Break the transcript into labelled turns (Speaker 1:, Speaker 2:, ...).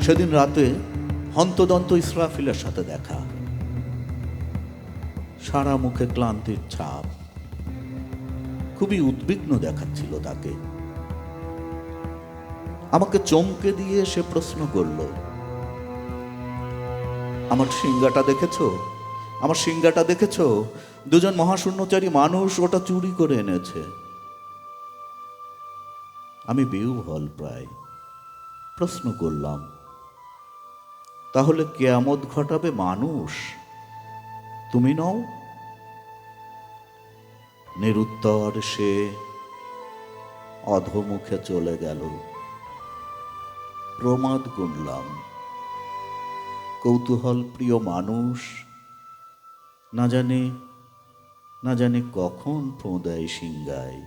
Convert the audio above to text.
Speaker 1: সেদিন রাতে হন্তদন্ত ইসরাফিলের সাথে দেখা। সারা মুখে ক্লান্তির ছাপ, খুবই উদ্বিগ্ন দেখাচ্ছিল তাকে। আমাকে চমকে দিয়ে সে প্রশ্ন করল, আমার সিংহাটা দেখেছো? আমার সিংহাটা দেখেছো? দুজন মহাশূন্যচারী মানুষ ওটা চুরি করে এনেছে। আমি বিহ্বল প্রায়, প্রশ্ন করলাম, তাহলে কিয়ামত ঘটাবে মানুষ, তুমি নও? নিরুত্তর সে অধোমুখে চলে গেল। প্রমাদ গুনলাম, কৌতূহল প্রিয় মানুষ না জানি কখন ফোঁ দেয় সিংহায়।